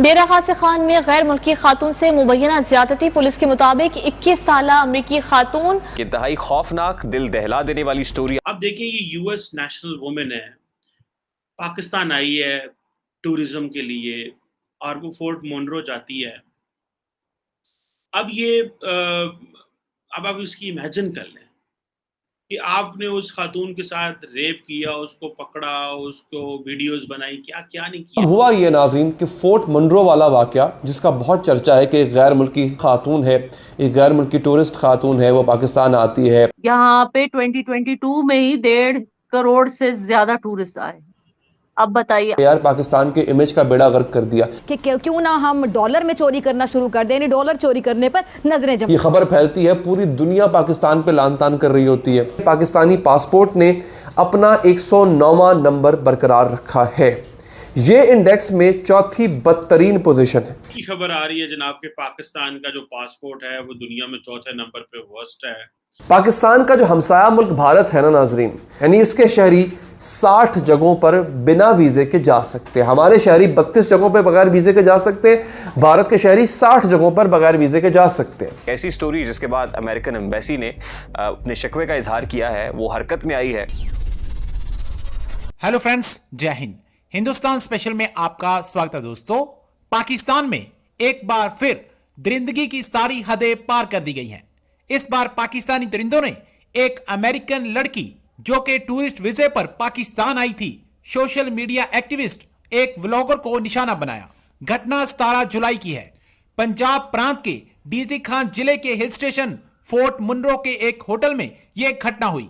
डेरा गाजी खान में गैर मुल्की खातून से मुबैना ज्यादती। पुलिस के मुताबिक 21 साल अमरीकी खातून। इंतहाई खौफनाक, दिल दहला देने वाली स्टोरी। अब देखिए, ये यूएस नेशनल वुमेन है, पाकिस्तान आई है टूरिज्म के लिए और वो फोर्ट मोनरो जाती है। अब ये अब आप इसकी इमेजिन कर लें कि आपने उस खातून के साथ रेप किया, उसको पकड़ा, उसको वीडियोस बनाई, क्या क्या नहीं किया। हुआ ये नाज़रीन कि फोर्ट मोनरो वाला वाक़या जिसका बहुत चर्चा है कि एक गैर मुल्की खातून है, एक गैर मुल्की टूरिस्ट खातून है, वो पाकिस्तान आती है। यहाँ पे 2022 में ही 1.5 करोड़ से ज्यादा टूरिस्ट आए। अब बताइए यार, पाकिस्तान के इमेज का बेड़ा गर्क कर दिया कि क्यों ना हम डॉलर में चोरी करना शुरू कर दें। डॉलर चोरी करने पर नजरें जम। ये खबर फैलती है, पूरी दुनिया पाकिस्तान पे लान तान कर रही होती है। पाकिस्तानी पासपोर्ट ने अपना 109वां नंबर बरकरार रखा है। ये इंडेक्स में चौथी बदतरीन पोजीशन है। की खबर आ रही है जनाब के पाकिस्तान का जो पासपोर्ट है वो दुनिया में चौथे नंबर पे वर्स्ट है। पाकिस्तान का जो हमसाया मुल्क भारत है ना नाजरीन, यानी इसके शहरी 60 जगहों पर बिना वीज़े के जा सकते हैं। हमारे शहरी 32 जगहों पर बगैर वीज़े के जा सकते हैं, भारत के शहरी 60 जगहों पर बगैर वीज़े के जा सकते हैं। ऐसी स्टोरी जिसके बाद अमेरिकन एम्बेसी ने अपने शिकवे का इजहार किया है, वो हरकत में आई है। हेलो फ्रेंड्स, जय हिंद। हिंदुस्तान स्पेशल में आपका स्वागत है दोस्तों। पाकिस्तान में एक बार फिर दरिंदगी की सारी हदें पार कर दी गई हैं। इस बार पाकिस्तानी दरिंदों ने एक अमेरिकन लड़की जो कि टूरिस्ट वीजे पर पाकिस्तान आई थी, सोशल मीडिया एक्टिविस्ट, एक व्लॉगर को निशाना बनाया। घटना 17 जुलाई की है। पंजाब प्रांत के डीजी खान जिले के हिल स्टेशन फोर्ट मुनरो के एक होटल में यह घटना हुई।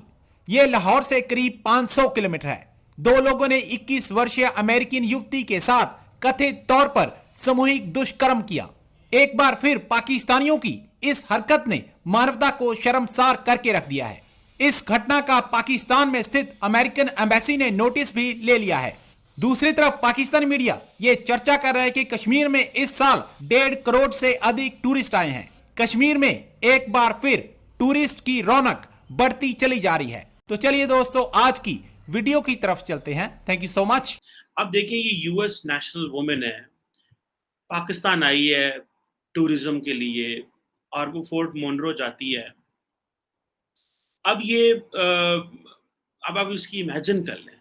यह लाहौर से करीब 500 किलोमीटर है। दो लोगों ने 21 वर्षीय अमेरिकन युवती के साथ कथित तौर पर सामूहिक दुष्कर्म किया। एक बार फिर पाकिस्तानियों की इस हरकत ने मानवता को शर्मसार करके रख दिया है। इस घटना का पाकिस्तान में स्थित अमेरिकन एम्बेसी ने नोटिस भी ले लिया है। दूसरी तरफ पाकिस्तानी मीडिया ये चर्चा कर रहा है कि कश्मीर में इस साल 1.5 करोड़ से अधिक टूरिस्ट आए हैं। कश्मीर में एक बार फिर टूरिस्ट की रौनक बढ़ती चली जा रही है। तो चलिए दोस्तों, आज की वीडियो की तरफ चलते हैं। Thank you so much. अब देखिए, ये यूएस नेशनल वुमेन है, पाकिस्तान आई है टूरिज्म के लिए और वो फोर्ट मोनरो जाती है। अब ये अब आप इसकी इमेजिन कर लें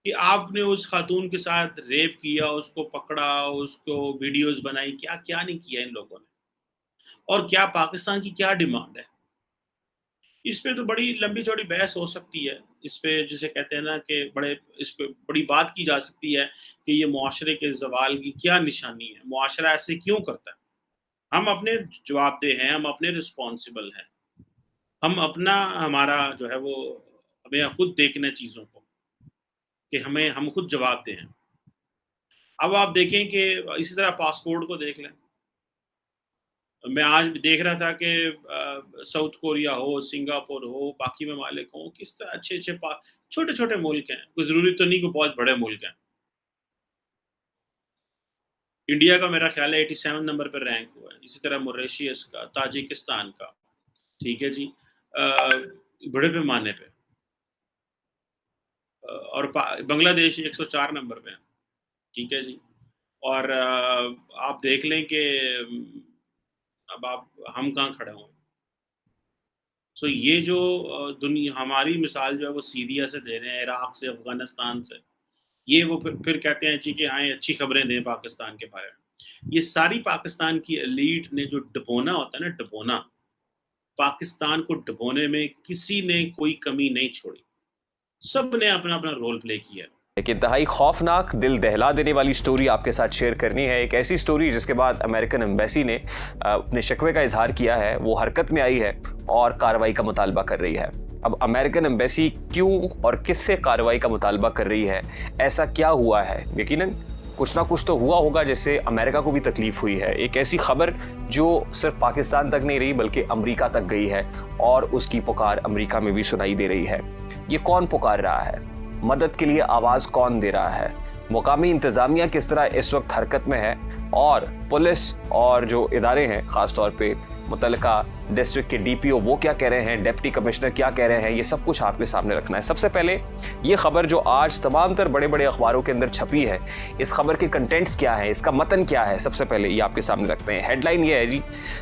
कि आपने उस खातून के साथ रेप किया, उसको पकड़ा, उसको वीडियोस बनाई, क्या क्या नहीं किया इन लोगों ने। और क्या पाकिस्तान की क्या डिमांड है, इस पे तो बड़ी लंबी चौड़ी बहस हो सकती है। इस पे जिसे कहते हैं ना कि इस पे बड़ी बात की जा सकती है कि ये मुआशरे के ज़वाल की क्या निशानी है, मुआशरा ऐसे क्यों करता है। हम अपने जवाबदेह हैं, हम अपने रिस्पॉन्सिबल हैं, हमारा जो है वो हमें खुद देखना है चीज़ों को कि हम खुद जवाबदेह हैं। अब आप देखें कि इसी तरह पासपोर्ट को देख लें। मैं आज देख रहा था कि साउथ कोरिया हो, सिंगापुर हो, बाकी ममालिक हो, किस तरह अच्छे छोटे छोटे मुल्क हैं। कोई ज़रूरी तो नहीं कि बहुत बड़े मुल्क हैं। इंडिया का मेरा ख्याल है 87 नंबर पर रैंक हुआ है। इसी तरह मॉरिशस का, ताजिकिस्तान का, ठीक है जी, बड़े पैमाने पे। और बांग्लादेश 104 नंबर पे है, ठीक है जी। और आप देख लें कि अब हम कहाँ खड़े हों। सो ये जो दुनिया हमारी मिसाल जो है वो सीरिया से दे रहे हैं, इराक से, अफगानिस्तान से। ये वो फिर कहते हैं जी कि हाँ अच्छी खबरें दें पाकिस्तान के बारे में। ये सारी पाकिस्तान की एलीट ने जो डबोना होता है ना, डबोना, पाकिस्तान को डबोने में किसी ने कोई कमी नहीं छोड़ी। सब ने अपना अपना रोल प्ले किया। एक इंतहाई खौफनाक, दिल दहला देने वाली स्टोरी आपके साथ शेयर करनी है। एक ऐसी स्टोरी जिसके बाद अमेरिकन एम्बेसी ने अपने शिकवे का इजहार किया है, वो हरकत में आई है और कार्रवाई का मुतालबा कर रही है। अब अमेरिकन एम्बेसी क्यों और किससे कार्रवाई का मुतालबा कर रही है, ऐसा क्या हुआ है? यकीनन कुछ ना कुछ तो हुआ होगा जिससे अमेरिका को भी तकलीफ हुई है। एक ऐसी खबर जो सिर्फ पाकिस्तान तक नहीं रही बल्कि अमेरिका तक गई है और उसकी पुकार अमेरिका में भी सुनाई दे रही है। ये कौन पुकार रहा है? मदद के लिए आवाज़ कौन दे रहा है? मुकामी इंतज़ामिया किस तरह इस वक्त हरकत में है? और पुलिस और जो इदारे हैं ख़ास तौर पे मुतल्लिका डिस्ट्रिक्ट के डीपीओ वो क्या कह रहे हैं, डिप्टी कमिश्नर क्या कह रहे हैं, ये सब कुछ आपके सामने रखना है। सबसे पहले ये खबर जो आज तमाम तर बड़े बड़े अखबारों के अंदर छपी है, इस खबर के कंटेंट्स क्या है, इसका मतन क्या है, सबसे पहले ये आपके सामने रखते हैं। हेडलाइन ये है जी,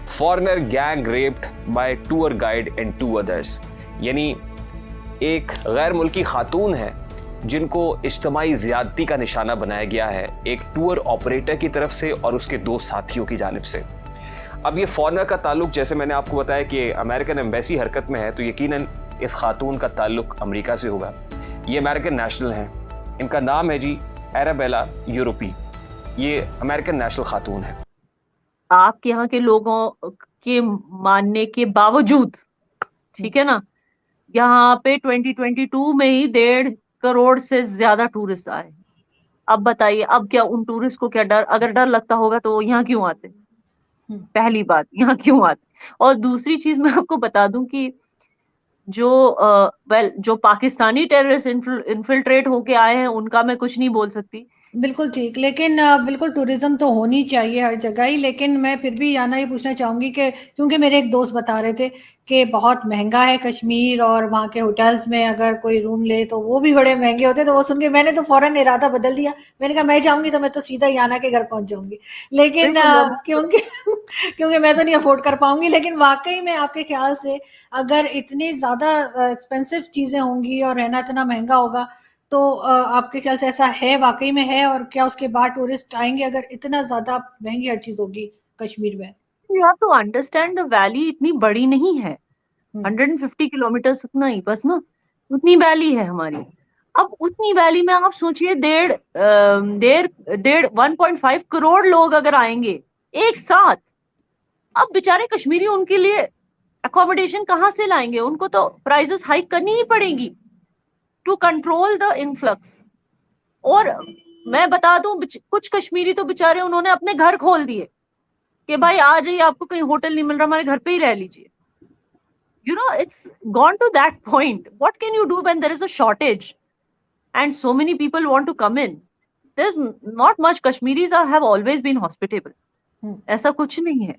foreigner gang raped by tour guide and 2 others. यानी एक गैर मुल्की खातून है जिनको इज्तमाई ज़्यादती का निशाना बनाया गया है एक टूर ऑपरेटर की तरफ से और उसके 2 साथियों की जानिब से। अब ये फॉरेनर का ताल्लुक, जैसे मैंने आपको बताया कि अमेरिकन एम्बेसी हरकत में है, तो यकीनन इस खातून का ताल्लुक अमेरिका से होगा। ये अमेरिकन नेशनल हैं, इनका नाम है जी एराबेला यूरोपी। ये अमेरिकन नेशनल खातून है। आपके यहाँ के लोगों के मानने के बावजूद, ठीक है ना, यहाँ पे 2022 में ही 1.5 करोड़ से ज्यादा टूरिस्ट आए। अब बताइए, अब क्या उन टूरिस्ट को क्या डर, अगर डर लगता होगा तो यहाँ क्यों आते? पहली बात, यहाँ क्यों आते? और दूसरी चीज मैं आपको बता दूं कि जो पाकिस्तानी टेररिस्ट इन्फिल्ट्रेट होके आए हैं उनका मैं कुछ नहीं बोल सकती। बिल्कुल ठीक, लेकिन बिल्कुल टूरिज्म तो होनी चाहिए हर जगह ही। लेकिन मैं फिर भी याना ये पूछना चाहूंगी कि क्योंकि मेरे एक दोस्त बता रहे थे कि बहुत महंगा है कश्मीर और वहाँ के होटल्स में अगर कोई रूम ले तो वो भी बड़े महंगे होते, तो वो सुन के मैंने तो फौरन इरादा बदल दिया। मैंने कहा मैं जाऊंगी तो मैं तो सीधा याना के घर पहुंच जाऊंगी, लेकिन क्योंकि मैं तो नहीं अफोर्ड कर पाऊंगी। लेकिन वाकई में आपके ख्याल से अगर इतनी ज्यादा एक्सपेंसिव चीजें होंगी और रहना इतना महंगा होगा तो आपके ख्याल से ऐसा है, वाकई में है? और क्या उसके बाद टूरिस्ट आएंगे अगर इतना ज्यादा महंगी हर चीज होगी कश्मीर में? You have to understand the valley इतनी बड़ी नहीं है, 150 किलोमीटर उतना ही बस ना, उतनी वैली है हमारी। अब उतनी वैली में आप सोचिए 1.5 करोड़ लोग अगर आएंगे एक साथ, अब बेचारे कश्मीरी उनके लिए अकोमोडेशन कहाँ से लाएंगे? उनको तो प्राइसेस हाइक करनी ही पड़ेगी टू कंट्रोल द इनफ्लक्स। और मैं बता दूं, कुछ कश्मीरी तो बेचारे उन्होंने अपने घर खोल दिए कि भाई आ जाइए, आपको कहीं होटल नहीं मिल रहा, हमारे घर पे ही रह लीजिए। You know, it's gone to that point. What can you do when there is a shortage and so many people want to come in? There's not much. Kashmiris have always been hospitable. ऐसा कुछ नहीं है।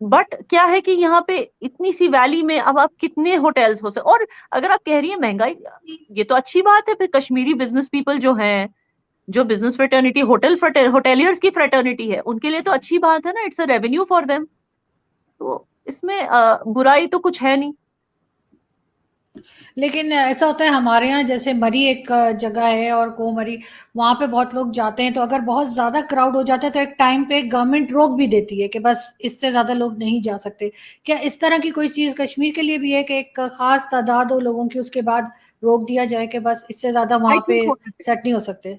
But क्या है कि यहाँ पे इतनी सी वैली में अब आप कितने होटल्स हो सकते? और अगर आप कह रही है महंगाई, ये तो अच्छी बात है। फिर कश्मीरी बिजनेस पीपल जो हैं, जो बिजनेस फ्रेटर्निटी, होटेलियर्स की फ्रेटर्निटी है, उनके लिए तो अच्छी बात है ना, it's a revenue for them. तो इसमें बुराई तो कुछ है नहीं। लेकिन ऐसा होता है हमारे यहाँ, जैसे मरी एक जगह है और कोमरी, वहां पे बहुत लोग जाते हैं, तो अगर बहुत ज्यादा क्राउड हो जाता है तो एक टाइम पे गवर्नमेंट रोक भी देती है कि बस इससे ज्यादा लोग नहीं जा सकते। क्या इस तरह की कोई चीज कश्मीर के लिए भी है कि एक खास तादाद हो लोगों की, उसके बाद रोक दिया जाए कि बस इससे ज्यादा वहां पे सेट नहीं हो सकते?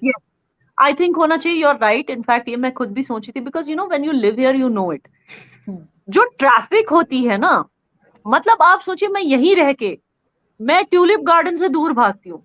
आई थिंक होना चाहिए। You are right. इनफैक्ट ये मैं खुद भी सोची थी, because you know when you live here you know it. जो ट्रैफिक होती है ना, मतलब आप सोचिए मैं यहीं रह के मैं ट्यूलिप गार्डन से दूर भागती हूँ,